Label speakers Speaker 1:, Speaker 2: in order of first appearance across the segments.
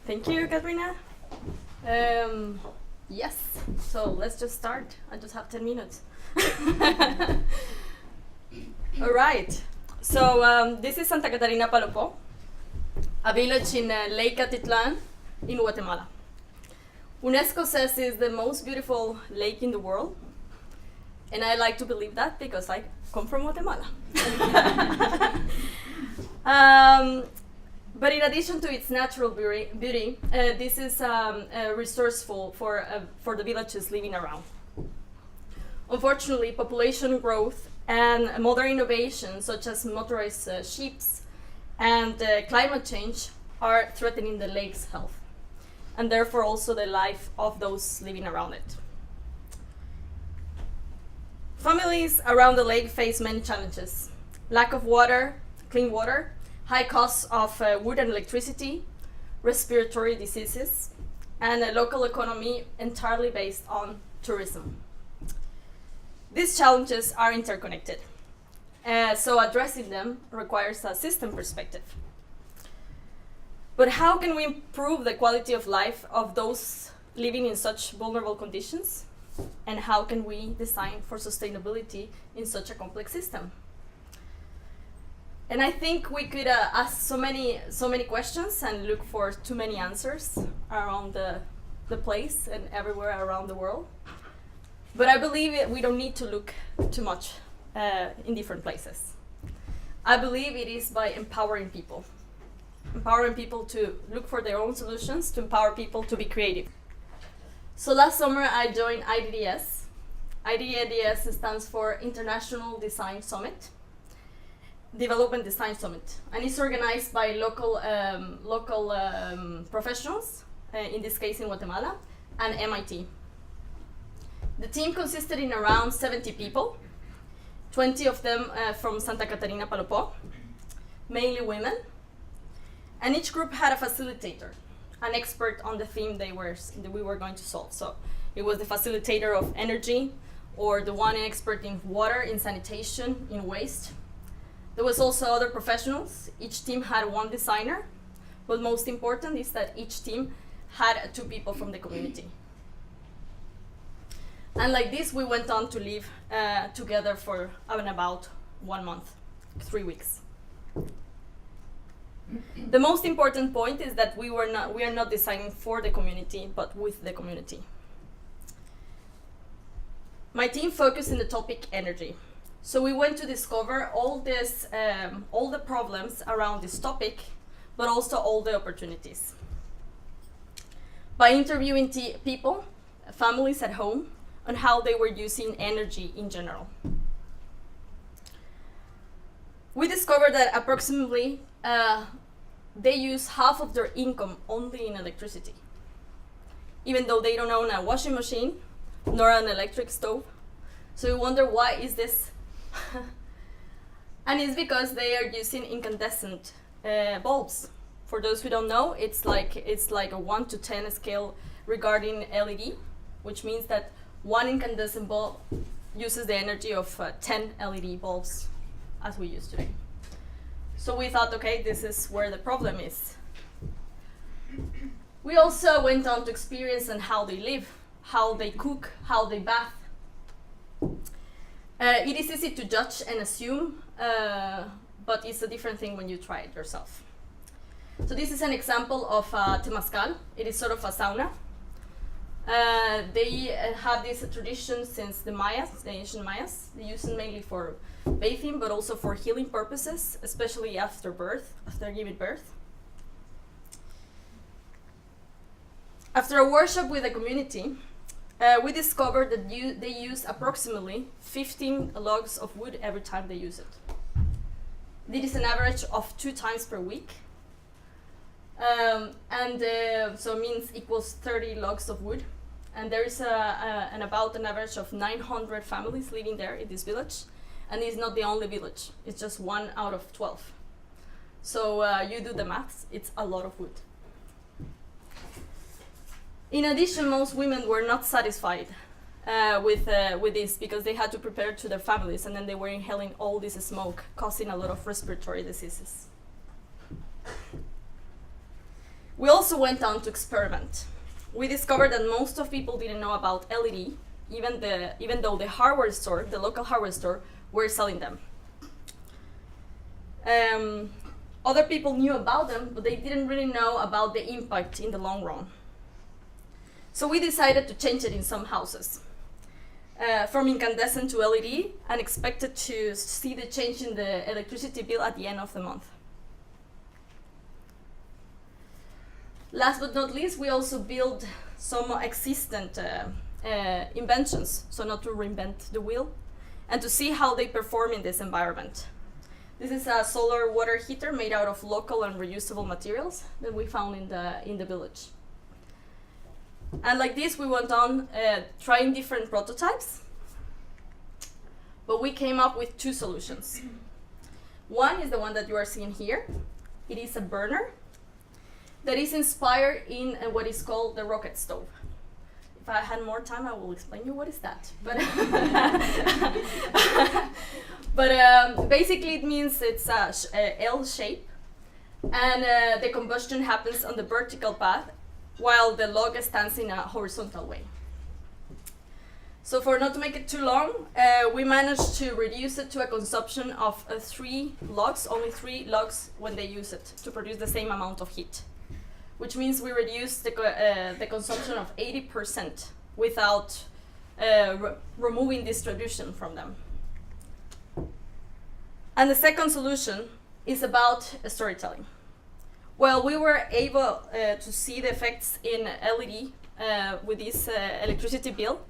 Speaker 1: Thank you, Katrina. Yes, so let's just start. I just have 10 minutes. All right, so this is Santa Catarina Palopo, a village in Lake Atitlan in Guatemala. UNESCO says it's the most beautiful lake in the world, and I like to believe that because I come from Guatemala. But in addition to its natural beauty, this is resourceful for the villages living around. Unfortunately, population growth and modern innovations such as motorized ships and climate change are threatening the lake's health, and therefore also the life of those living around it. Families around the lake face many challenges: lack of water, clean water, high costs of wood and electricity, respiratory diseases, and a local economy entirely based on tourism. These challenges are interconnected, so addressing them requires a system perspective. But how can we improve the quality of life of those living in such vulnerable conditions? And how can we design for sustainability in such a complex system? And I think we could ask so many questions and look for too many answers around the place and everywhere around the world. But I believe we don't need to look too much in different places. I believe it is by empowering people to look for their own solutions, to empower people to be creative. So last summer I joined IDDS. IDDS stands for International Design Summit. Development Design Summit, and it's organized by local professionals, in this case in Guatemala, and MIT. The team consisted in around 70 people, 20 of them from Santa Catarina Palopo, mainly women, and each group had a facilitator, an expert on the theme we were going to solve. So it was the facilitator of energy, or the one expert in water, in sanitation, in waste. There was also other professionals. Each team had one designer, but most important is that each team had 2 people from the community. And like this, we went on to live together for about 1 month, 3 weeks. The most important point is that we are not designing for the community, but with the community. My team focused on the topic energy. So we went to discover all the problems around this topic, but also all the opportunities. By interviewing people, families at home, on how they were using energy in general. We discovered that approximately they use half of their income only in electricity, even though they don't own a washing machine nor an electric stove. So we wonder, why is this? And it's because they are using incandescent bulbs. For those who don't know, it's like a 1 to 10 scale regarding LED, which means that one incandescent bulb uses the energy of 10 LED bulbs as we use today. So we thought, okay, this is where the problem is. We also went on to experience on how they live, how they cook, how they bath. It is easy to judge and assume, but it's a different thing when you try it yourself. So this is an example of temazcal. It is sort of a sauna. They have this tradition since the Mayas, the ancient Mayas. They use it mainly for bathing, but also for healing purposes, especially after giving birth. After a workshop with the community, we discovered that they use approximately 15 logs of wood every time they use it. This is an average of 2 times per week. So it means equals 30 logs of wood. And there is about an average of 900 families living there in this village. And it's not the only village. It's just 1 out of 12. So you do the maths, it's a lot of wood. In addition, most women were not satisfied with this, because they had to prepare to their families, and then they were inhaling all this smoke, causing a lot of respiratory diseases. We also went on to experiment. We discovered that most of people didn't know about LED, even though the hardware store, the local hardware store, were selling them. Other people knew about them, but they didn't really know about the impact in the long run. So we decided to change it in some houses, from incandescent to LED, and expected to see the change in the electricity bill at the end of the month. Last but not least, we also built some existent inventions, so not to reinvent the wheel, and to see how they perform in this environment. This is a solar water heater made out of local and reusable materials that we found in the village. And like this, we went on trying different prototypes, but we came up with two solutions. One is the one that you are seeing here. It is a burner that is inspired in what is called the rocket stove. If I had more time, I will explain you what is that. But basically it means it's a L shape, and the combustion happens on the vertical path while the log stands in a horizontal way. So for not to make it too long, we managed to reduce it to a consumption of 3 logs, only 3 logs when they use it to produce the same amount of heat, which means we reduced the consumption of 80% without removing distribution from them. And the second solution is about storytelling. Well, we were able to see the effects in LED with this electricity bill.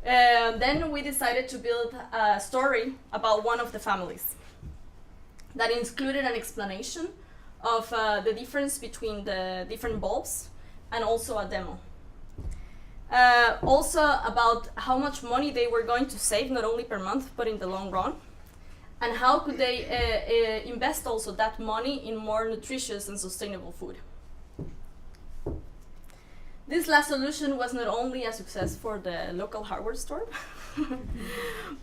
Speaker 1: Then we decided to build a story about one of the families that included an explanation of the difference between the different bulbs, and also a demo. Also about how much money they were going to save, not only per month, but in the long run. And how could they invest also that money in more nutritious and sustainable food. This last solution was not only a success for the local hardware store,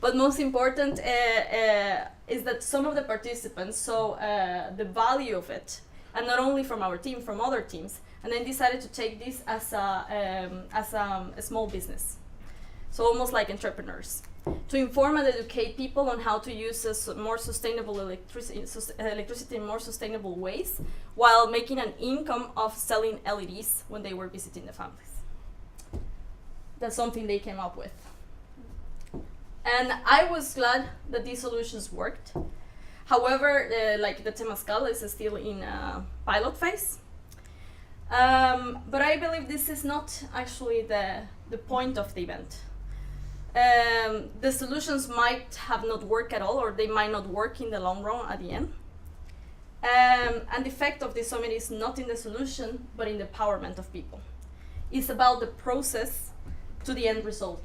Speaker 1: but most important is that some of the participants saw the value of it, and not only from our team, from other teams, and then decided to take this as a small business. So almost like entrepreneurs, to inform and educate people on how to use more sustainable electricity in more sustainable ways, while making an income of selling LEDs when they were visiting the families. That's something they came up with. And I was glad that these solutions worked. However, like the Temazcal is still in pilot phase. But I believe this is not actually the point of the event. The solutions might have not worked at all, or they might not work in the long run at the end. And the effect of the summit is not in the solution, but in the empowerment of people. It's about the process to the end result.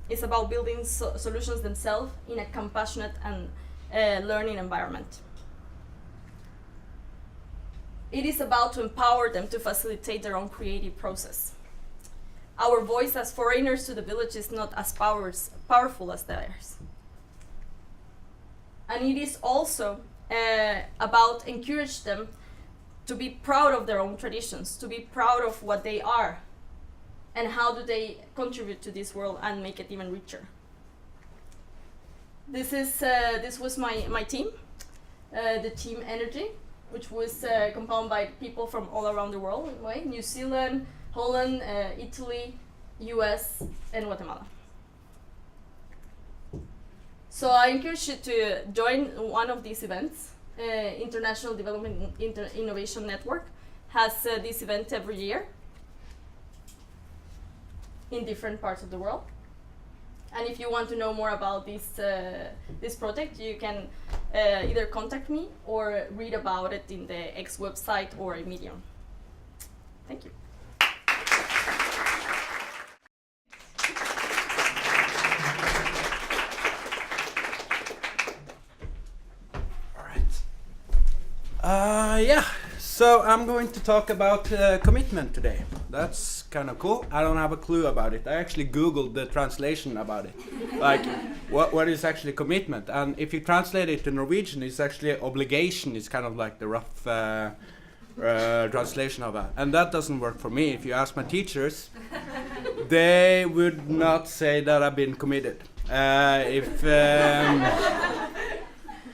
Speaker 1: It's about building solutions themselves in a compassionate and learning environment. It is about to empower them to facilitate their own creative process. Our voice as foreigners to the village is not as powerful as theirs. And it is also about encourage them to be proud of their own traditions, to be proud of what they are, and how do they contribute to this world and make it even richer. This was my team, the team Energy, which was compounded by people from all around the world, anyway, New Zealand, Holland, Italy, US, and Guatemala. So I encourage you to join one of these events. International Development Innovation Network has this event every year in different parts of the world. And if you want to know more about this project, you can either contact me or read about it in the X website or a Medium. Thank you.
Speaker 2: Yeah, so I'm going to talk about commitment today. That's kind of cool. I don't have a clue about it. I actually Googled the translation about it. Like, what is actually commitment? And if you translate it to Norwegian, it's actually obligation. It's kind of like the rough translation of that. And that doesn't work for me. If you ask my teachers, they would not say that I've been committed. I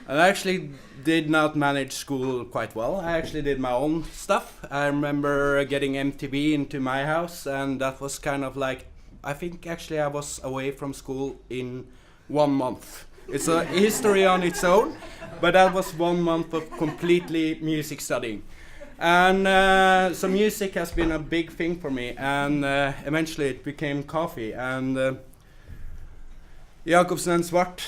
Speaker 2: actually did not manage school quite well. I actually did my own stuff. I remember getting MTV into my house, and that was kind of like, I think actually I was away from school in 1 month. It's a history on its own, but that was 1 month of completely music studying. And so music has been a big thing for me, and eventually it became coffee. And Jacobsen and Svart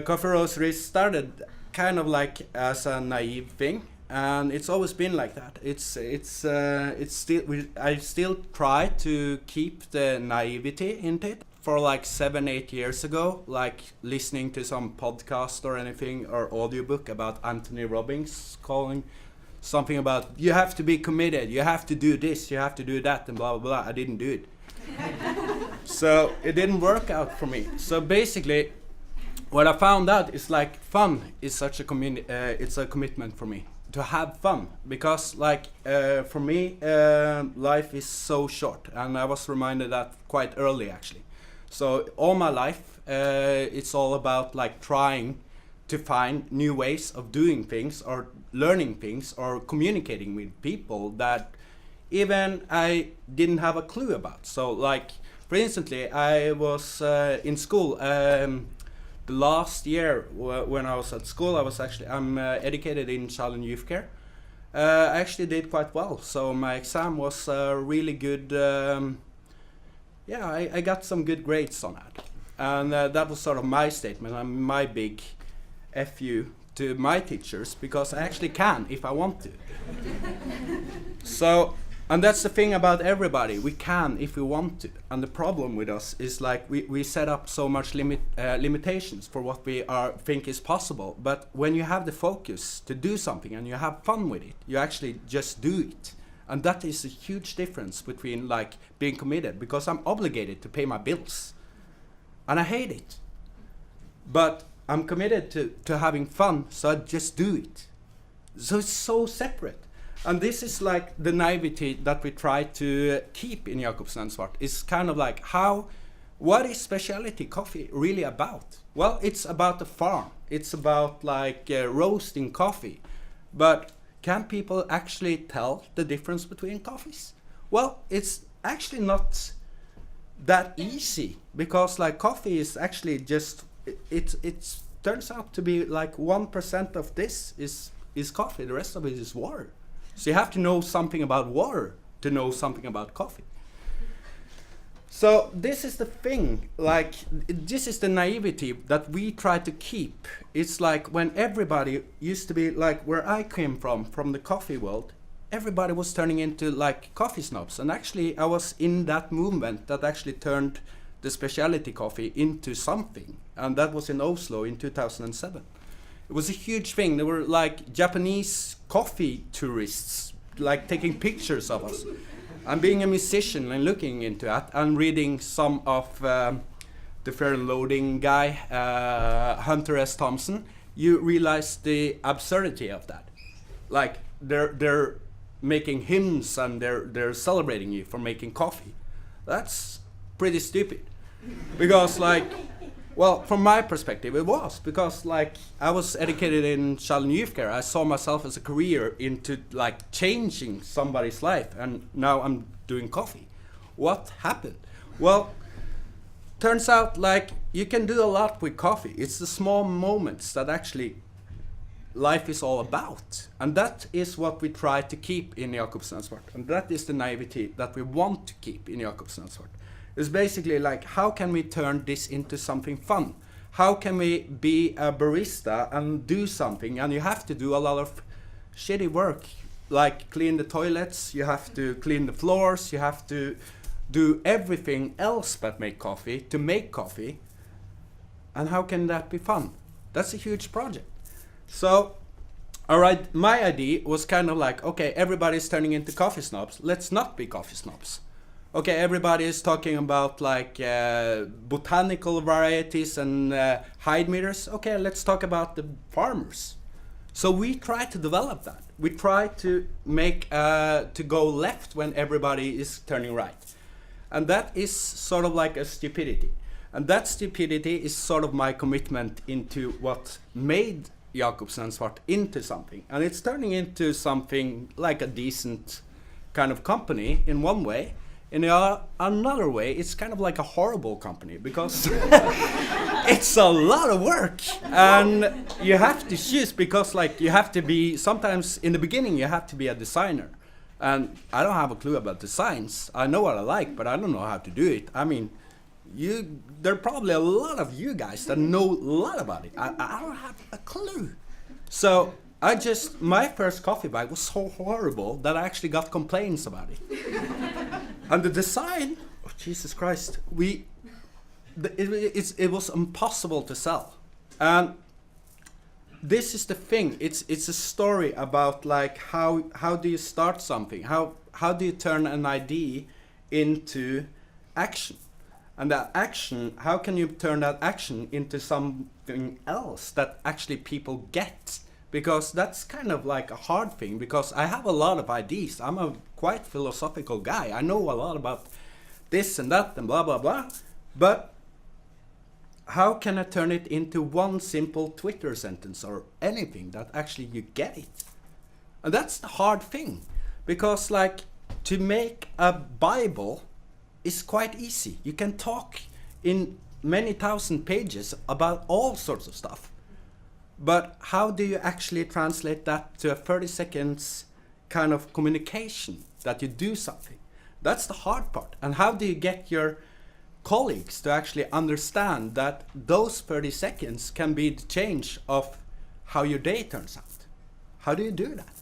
Speaker 2: Coffee Roastery started kind of like as a naive thing, and it's always been like that. I still try to keep the naivety into it. For like 7-8 years ago, like listening to some podcast or anything or audiobook about Anthony Robbins calling something about you have to be committed, you have to do this, you have to do that, and blah blah blah. I didn't do it. So it didn't work out for me. So basically what I found out is like fun is such a it's a commitment for me to have fun, because like for me life is so short, and I was reminded that quite early actually. So all my life it's all about like trying to find new ways of doing things or learning things or communicating with people that even I didn't have a clue about. So like for instance, I was in school the last year when I was at school. I'm educated in child and youth care. I actually did quite well, so my exam was really good. I got some good grades on that, and that was sort of my statement and my big FU to my teachers, because I actually can if I want to. So, and that's the thing about everybody, we can if we want to. And the problem with us is like we set up so much limitations for what we think is possible. But when you have the focus to do something and you have fun with it, you actually just do it. And that is a huge difference between like being committed, because I'm obligated to pay my bills and I hate it. But I'm committed to having fun, so I just do it. So it's so separate. And this is like the naivety that we try to keep in Jacobsen and Svart. It's kind of like what is specialty coffee really about? Well, it's about the farm. It's about like roasting coffee. But can people actually tell the difference between coffees? Well, it's actually not that easy, because like coffee is actually just, it turns out to be like 1% of this is coffee, the rest of it is water. So you have to know something about water to know something about coffee. So this is the thing, like this is the naivety that we try to keep. It's like when everybody used to be like where I came from the coffee world, everybody was turning into like coffee snobs. And actually I was in that movement that actually turned the specialty coffee into something. And that was in Oslo in 2007. It was a huge thing. There were like Japanese coffee tourists like taking pictures of us. And being a musician and looking into that and reading some of the Fair and Loading guy, Hunter S. Thompson, you realize the absurdity of that. Like they're making hymns and they're celebrating you for making coffee. That's pretty stupid. Because like, well, from my perspective, it was because like I was educated in child and youth care. I saw myself as a career into like changing somebody's life, and now I'm doing coffee. What happened? Well, turns out like you can do a lot with coffee. It's the small moments that actually life is all about, and that is what we try to keep in Jacobsen and Svart, and that is the naivety that we want to keep in Jacobsen and Svart. It's basically like, how can we turn this into something fun? How can we be a barista and do something? And you have to do a lot of shitty work, like clean the toilets, you have to clean the floors, you have to do everything else but make coffee to make coffee. And how can that be fun? That's a huge project. So, alright, my idea was kind of like, okay, everybody's turning into coffee snobs. Let's not be coffee snobs. Okay, everybody is talking about like botanical varieties and hide meters. Okay, let's talk about the farmers. So we try to develop that. We try to make to go left when everybody is turning right, and that is sort of like a stupidity. And that stupidity is sort of my commitment into what made Jacobsen and Svart into something, and it's turning into something like a decent kind of company in one way. In another way, it's kind of like a horrible company, because it's a lot of work, and you have to choose, because like you have to be, sometimes in the beginning you have to be a designer, and I don't have a clue about designs. I know what I like, but I don't know how to do it. I mean, there are probably a lot of you guys that know a lot about it. I don't have a clue. So my first coffee bag was so horrible that I actually got complaints about it. And the design, oh Jesus Christ, it was impossible to sell. And this is the thing. It's a story about like how do you start something? How do you turn an idea into action? And that action, how can you turn that action into something else that actually people get? Because that's kind of like a hard thing, because I have a lot of ideas. I'm a quite philosophical guy. I know a lot about this and that and blah, blah, blah. But how can I turn it into one simple Twitter sentence or anything that actually you get it? And that's the hard thing, because like to make a Bible is quite easy. You can talk in many thousand pages about all sorts of stuff. But how do you actually translate that to a 30 seconds kind of communication that you do something? That's the hard part. And how do you get your colleagues to actually understand that those 30 seconds can be the change of how your day turns out? How do you do that?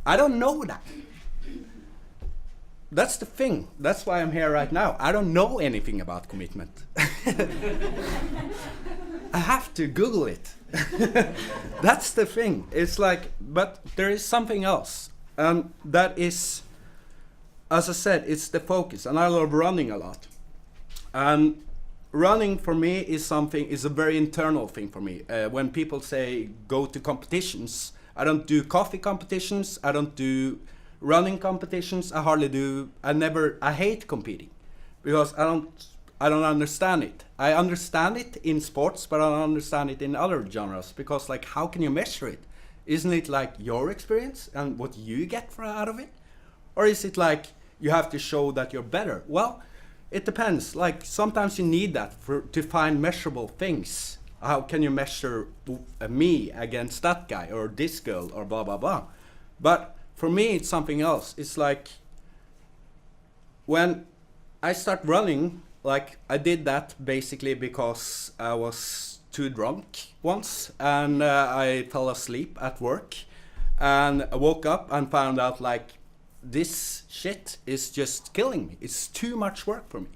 Speaker 2: I don't know that. That's the thing. That's why I'm here right now. I don't know anything about commitment. I have to Google it. That's the thing. It's like, but there is something else. That is, as I said, it's the focus. And I love running a lot. And running for me is a very internal thing for me. When people say go to competitions, I don't do coffee competitions. I don't do running competitions. I hardly do. I hate competing, because I don't understand it. I understand it in sports, but I don't understand it in other genres, because like, how can you measure it? Isn't it like your experience and what you get out of it? Or is it like you have to show that you're better? Well, it depends. Like sometimes you need that to find measurable things. How can you measure me against that guy or this girl or blah, blah, blah. But for me, it's something else. It's like when I start running, like I did that basically because I was too drunk once, and I fell asleep at work, and I woke up and found out like this shit is just killing me. It's too much work for me.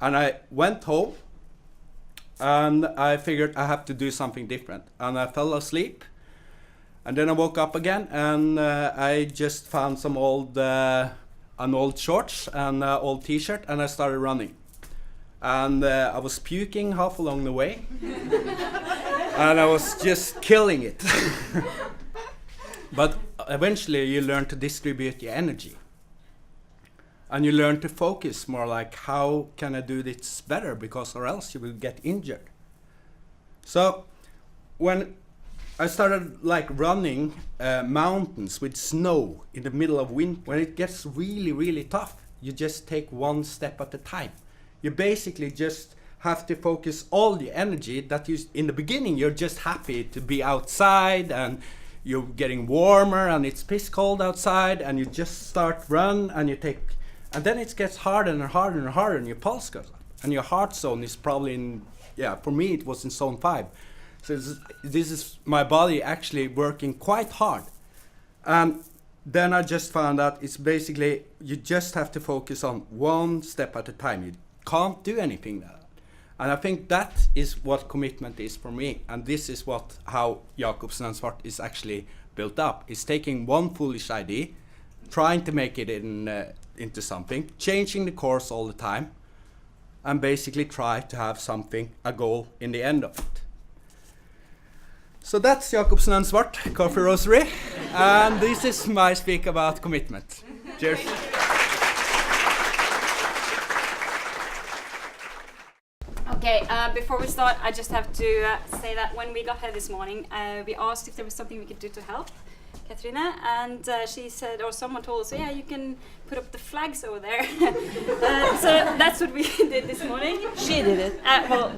Speaker 2: And I went home and I figured I have to do something different, and I fell asleep. And then I woke up again, and I just found an old shorts and an old t-shirt, and I started running. And I was puking half along the way, and I was just killing it. But eventually you learn to distribute your energy, and you learn to focus more, like how can I do this better, because or else you will get injured. So when I started like running mountains with snow in the middle of winter, when it gets really, really tough, you just take one step at a time. You basically just have to focus all the energy that in the beginning, you're just happy to be outside and you're getting warmer and it's piss cold outside, and you just start run and and then it gets harder and harder and harder, and your pulse goes up and your heart zone is probably for me it was in zone 5. So this is my body actually working quite hard. And then I just found out it's basically, you just have to focus on one step at a time. You can't do anything there. And I think that is what commitment is for me. And this is how Jacobsen and Svart is actually built up. It's taking one foolish idea, trying to make it into something, changing the course all the time, and basically try to have a goal in the end of it. So that's Jacobsen and Svart, Coffee Roastery, and this is my speak about commitment. Cheers.
Speaker 3: Okay, before we start, I just have to say that when we got here this morning, we asked if there was something we could do to help Katrina, and she said, or someone told us, yeah, you can put up the flags over there. So that's what we did this morning.
Speaker 4: She did it.
Speaker 3: Well,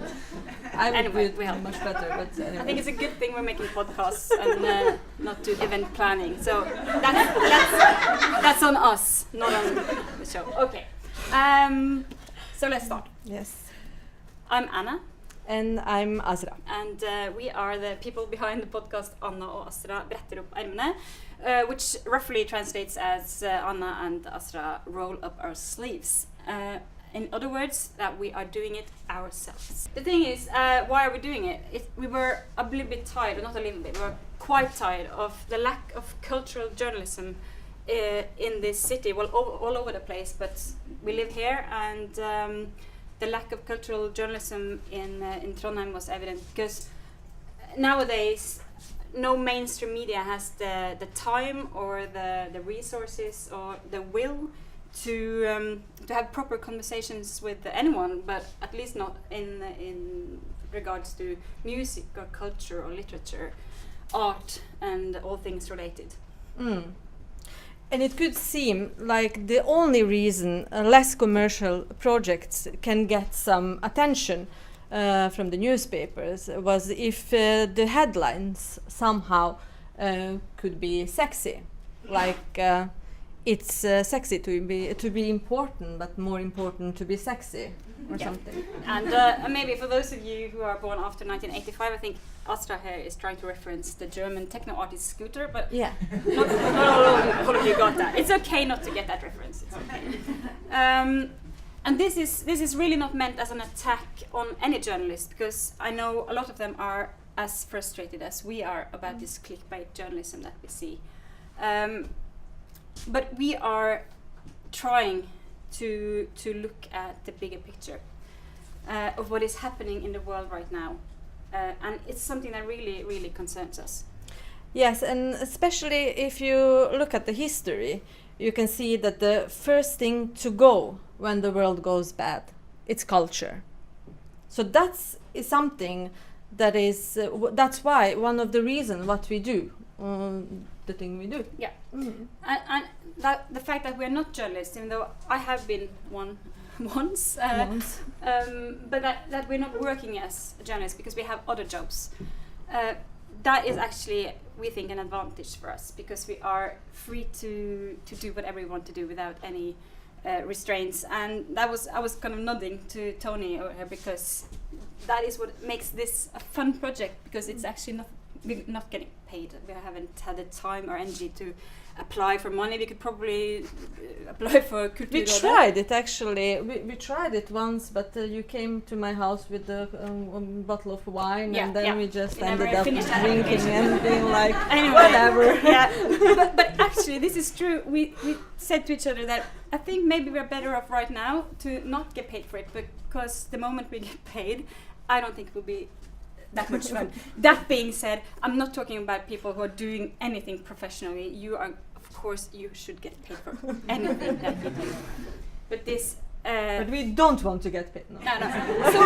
Speaker 4: I would
Speaker 3: anyway,
Speaker 4: do
Speaker 3: we
Speaker 4: it
Speaker 3: helped.
Speaker 4: much better, but anyway.
Speaker 3: I think it's a good thing we're making podcasts and not do event planning. So that's on us, not on the show. Okay, so let's start.
Speaker 4: Yes.
Speaker 3: I'm Anna.
Speaker 4: And I'm Azra.
Speaker 3: And we are the people behind the podcast Anna og Asra bretter opp ermene, which roughly translates as Anna and Asra roll up our sleeves. In other words, that we are doing it ourselves. The thing is, why are we doing it? We were a little bit tired, not a little bit, we were quite tired of the lack of cultural journalism in this city, well, all over the place, but we live here, and the lack of cultural journalism in Trondheim was evident because nowadays no mainstream media has the time or the resources or the will to have proper conversations with anyone, but at least not in regards to music or culture or literature, art and all things related.
Speaker 4: Mm. And it could seem like the only reason less commercial projects can get some attention from the newspapers was if the headlines somehow could be sexy, like it's sexy to be important, but more important to be sexy or something.
Speaker 3: And maybe for those of you who are born after 1985, I think Astra here is trying to reference the German techno artist Scooter, but
Speaker 4: yeah,
Speaker 3: not all of you got that. It's okay not to get that reference. It's okay. And this is really not meant as an attack on any journalist, because I know a lot of them are as frustrated as we are about this clickbait journalism that we see. But we are trying to look at the bigger picture of what is happening in the world right now. And it's something that really, really concerns us.
Speaker 4: Yes, and especially if you look at the history, you can see that the first thing to go when the world goes bad, it's culture. So that's is something that is, that's why one of the reasons what we do, the thing we do.
Speaker 3: Yeah, and that, the fact that we're not journalists, even though I have been one once, but that we're not working as journalists because we have other jobs. That is actually, we think, an advantage for us, because we are free to do whatever we want to do without any restraints. And that was, I was kind of nodding to Tony over here, because that is what makes this a fun project, because it's actually we're not getting paid. We haven't had the time or energy to apply for money. We could probably apply for Kulturrådet.
Speaker 4: We tried it actually. We tried it once, but you came to my house with a bottle of wine, and then we just ended up drinking and being like, anyway, whatever.
Speaker 3: Yeah, but actually, this is true. We said to each other that I think maybe we're better off right now to not get paid for it, because the moment we get paid, I don't think it will be that much fun. That being said, I'm not talking about people who are doing anything professionally. You are, of course, you should get paid for anything that you do. But this.
Speaker 4: But we don't want to get paid. No.
Speaker 3: So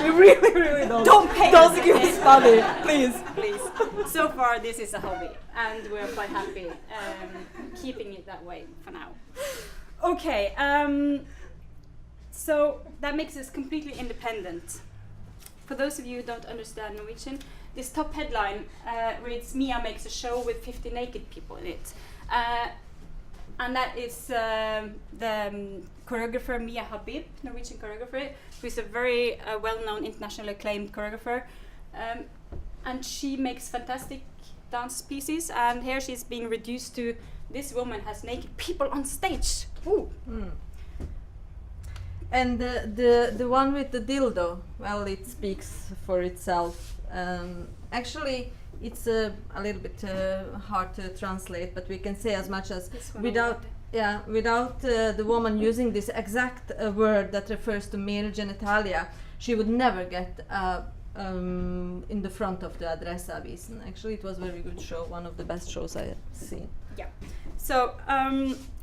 Speaker 4: we really don't.
Speaker 3: Don't pay.
Speaker 4: Don't give us money, please.
Speaker 3: Please. So far, this is a hobby, and we're quite happy keeping it that way for now. Okay. So that makes us completely independent. For those of you who don't understand Norwegian, this top headline reads, Mia makes a show with 50 naked people in it. And that is the choreographer Mia Habib, Norwegian choreographer, who is a very well-known, internationally acclaimed choreographer. And she makes fantastic dance pieces, and here she's being reduced to, this woman has naked people on stage. Ooh. Mm.
Speaker 4: And the one with the dildo, well, it speaks for itself. Actually, it's a little bit hard to translate, but we can say as much as without the woman using this exact word that refers to male genitalia, she would never get a in the front of the Adressavisen. Actually, it was a very good show, one of the best shows I have seen.
Speaker 3: Yeah. So,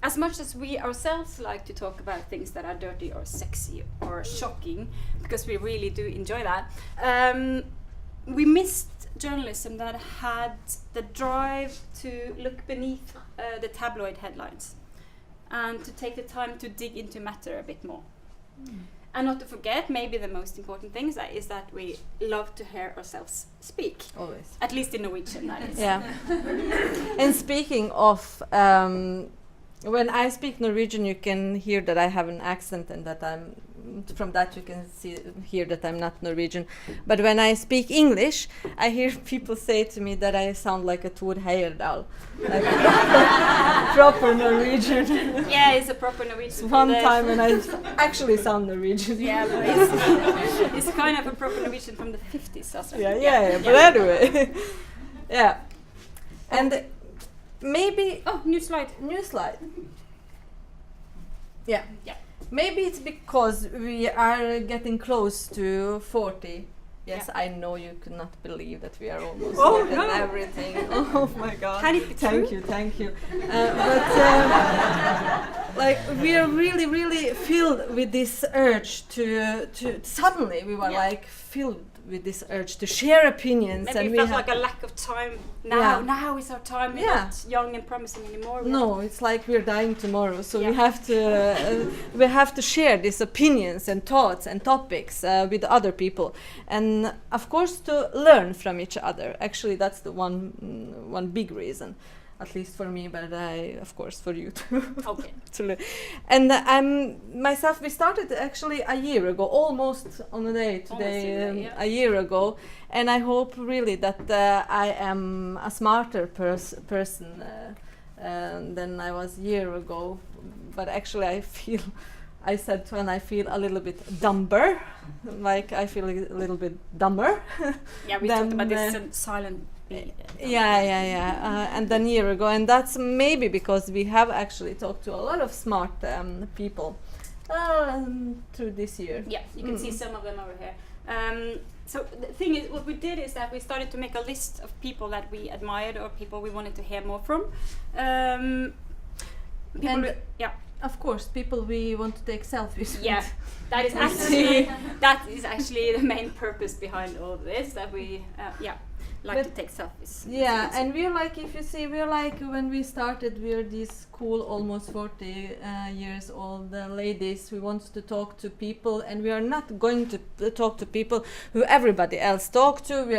Speaker 3: as much as we ourselves like to talk about things that are dirty or sexy or shocking, because we really do enjoy that, we missed journalism that had the drive to look beneath the tabloid headlines and to take the time to dig into matter a bit more. And not to forget, maybe the most important thing is that we love to hear ourselves speak.
Speaker 4: Always.
Speaker 3: At least in Norwegian, that is.
Speaker 4: Yeah. And speaking of, when I speak Norwegian, you can hear that I have an accent, and that from that you can hear that I'm not Norwegian. But when I speak English, I hear people say to me that I sound like a Thor Heyerdahl, like proper Norwegian.
Speaker 3: Yeah, it's a proper Norwegian.
Speaker 4: One time when I actually sound Norwegian.
Speaker 3: Yeah, but it's kind of a proper Norwegian from the 50s. Also.
Speaker 4: Yeah. But anyway, yeah. And maybe
Speaker 3: new slide.
Speaker 4: Yeah. Maybe it's because we are getting close to 40. Yes, I know you could not believe that we are almost there and everything. Oh my God!
Speaker 3: Can it be true?
Speaker 4: Thank you. But like we are really, really filled with this urge to suddenly we were like filled with this urge to share opinions.
Speaker 3: Maybe
Speaker 4: and
Speaker 3: we felt like a lack of time. Now is our time. We're not young and promising anymore.
Speaker 4: No, it's like we're dying tomorrow. So we have to share these opinions and thoughts and topics with other people, and of course to learn from each other. Actually, that's the one big reason. At least for me, but of course for you too.
Speaker 3: Okay.
Speaker 4: And myself, we started actually a year ago, almost on the day today, a year ago, and I hope really that I am a smarter person than I was a year ago. But actually, I feel a little bit dumber, like I feel a little bit dumber.
Speaker 3: Yeah, we talked about this silent.
Speaker 4: And then a year ago, and that's maybe because we have actually talked to a lot of smart people through this year.
Speaker 3: Yeah, you can see some of them over here. So the thing is, what we did is that we started to make a list of people that we admired or people we wanted to hear more from.
Speaker 4: Of course, people we want to take selfies.
Speaker 3: Yeah, that is actually the main purpose behind all this. That we to take selfies.
Speaker 4: Yeah, and we're like, if you see, we're like when we started, we're these cool, almost 40 years old ladies who wants to talk to people, and we are not going to talk to people who everybody else talk to. We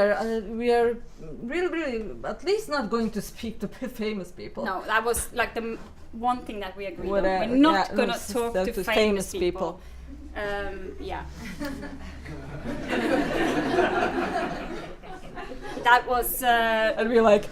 Speaker 4: are really at least not going to speak to famous people.
Speaker 3: No, that was like the one thing that we agreed on. We're not going to talk to famous people. That was
Speaker 4: and we're like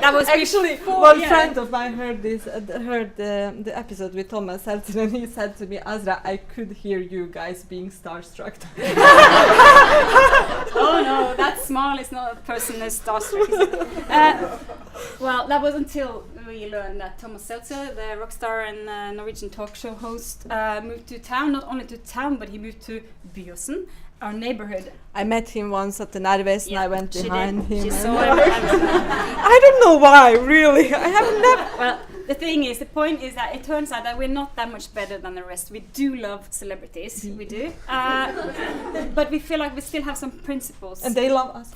Speaker 3: that was
Speaker 4: actually one friend of mine heard the episode with Thomas Seltzer, and he said to me, Azra, I could hear you guys being starstruck.
Speaker 3: Oh no, that smile is not a person who's starstruck. Well, that was until we learned that Thomas Seltzer, the rock star and Norwegian talk show host, moved to town. Not only to town, but he moved to Byåsen, our neighborhood.
Speaker 4: I met him once at the Narves, and I went behind him.
Speaker 3: She saw him.
Speaker 4: I don't know why, really. I have never.
Speaker 3: Well, the point is that it turns out that we're not that much better than the rest. We do love celebrities, we do, but we feel like we still have some principles.
Speaker 4: And they love us.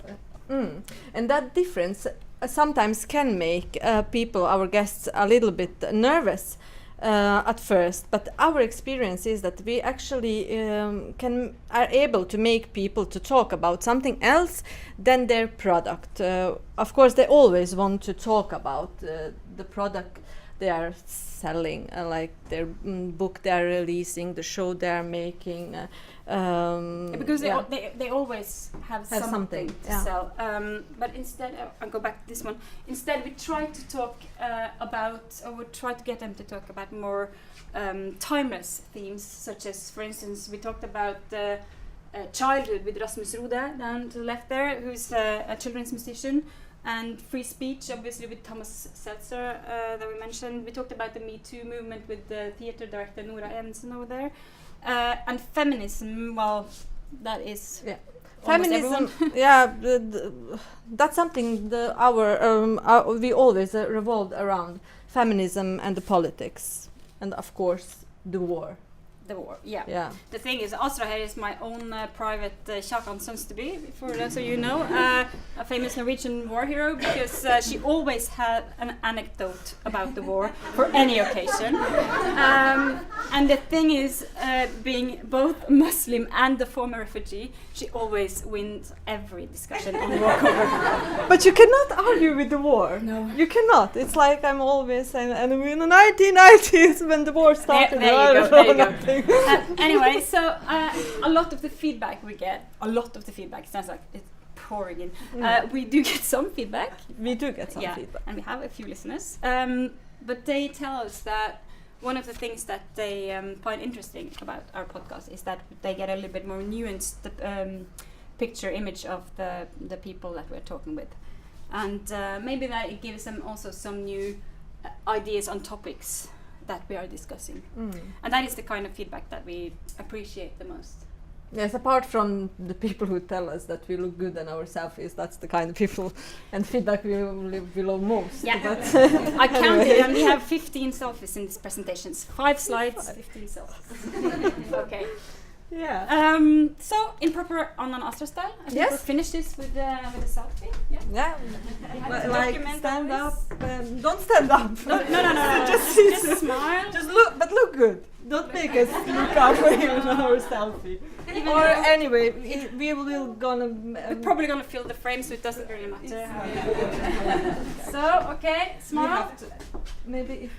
Speaker 4: And that difference sometimes can make people, our guests, a little bit nervous at first. But our experience is that we actually are able to make people to talk about something else than their product. Of course, they always want to talk about the product they are selling, like their book they are releasing, the show they are making.
Speaker 3: Because they always have something to sell. But instead, I'll go back to this one. Instead, we try to talk we try to get them to talk about more timeless themes, such as, for instance, we talked about childhood with Rasmus Rode down to the left there, who's a children's musician, and free speech, obviously, with Thomas Seltzer that we mentioned. We talked about the Me Too movement with the theater director Nora Evensen over there, and feminism. Well, that is
Speaker 4: feminism. That's something we always revolved around feminism and the politics, and of course the war.
Speaker 3: The war, yeah.
Speaker 4: Yeah.
Speaker 3: The thing is, Astra here is my own private Kjartan Sønsteby, for those of you know, a famous Norwegian war hero, because she always had an anecdote about the war for any occasion. And the thing is, being both Muslim and a former refugee, she always wins every discussion on the war cover.
Speaker 4: But you cannot argue with the war.
Speaker 3: No.
Speaker 4: You cannot. It's like I'm always saying, and in the 1990s when the war started.
Speaker 3: There you go. Anyway, so a lot of the feedback we get, it sounds like it's pouring in. We do get some feedback.
Speaker 4: We do get some feedback.
Speaker 3: And we have a few listeners. But they tell us that one of the things that they find interesting about our podcast is that they get a little bit more nuanced image of the people that we're talking with. And maybe that it gives them also some new ideas on topics that we are discussing. And that is the kind of feedback that we appreciate the most.
Speaker 4: Yes, apart from the people who tell us that we look good in our selfies, that's the kind of people and feedback we love most.
Speaker 3: Yeah,
Speaker 4: but
Speaker 3: I counted and we have 15 selfies in this presentation. 5 slides, 15 selfies. Okay.
Speaker 4: Yeah.
Speaker 3: So, in proper Anna Astra style, I think we'll finish this with a selfie.
Speaker 4: Yeah. Like stand up. Don't stand up.
Speaker 3: No. Just smile.
Speaker 4: Just look good. Don't make us look away in our selfie. Or anyway, we're
Speaker 3: probably gonna fill the frame, so it doesn't really matter. So, okay, smile.
Speaker 4: Maybe if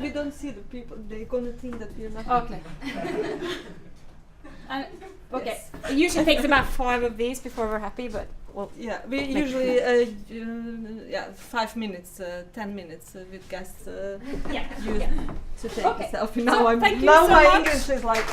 Speaker 4: we don't see the people, they're gonna think that we're not.
Speaker 3: Okay. Okay. It usually takes about 5 of these before we're happy, but
Speaker 4: yeah, we usually 5 minutes, 10 minutes with guests to take a selfie. Now
Speaker 3: so
Speaker 4: my
Speaker 3: much.
Speaker 4: English is like.